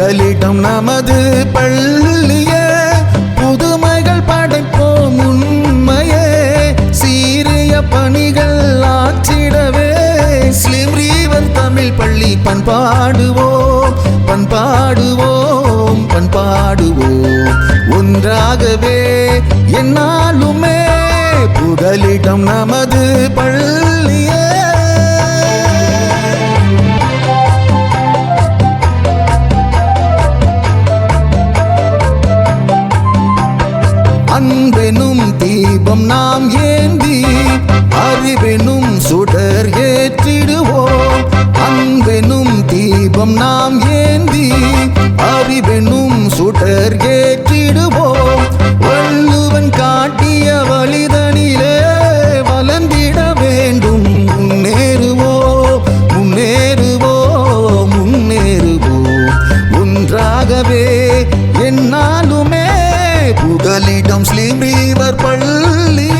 புகலிடம் நமது பள்ளியே, புதுமைகள் படைப்போம் உண்மையே, சீரிய பணிகள் ஆற்றிடவே ஸ்லிம் ரிவர் தமிழ் பள்ளி பண்பாடுவோம் பண்பாடுவோம் பண்பாடுவோம் ஒன்றாகவே என்னாலுமே புகலிடம் நமது பள்ளியே. அன்பெனும் தீபம் நாம் ஏந்தி அறிவெனும் சுடர் ஏற்றிடுவோம். அன்பெனும் தீபம் நாம் ஏந்தி அறிவெனும் சுடர் ஏற்றிடுவோம். வள்ளுவன் காட்டிய வழிதனிலே வளர்ந்திட வேண்டும். முன்னேறுவோம் முன்னேறுவோம் முன்னேறுவோம் ஒன்றாகவே என்னாலுமே புகலிடம் ஸ்லிம் ரிவர் பள்ளி.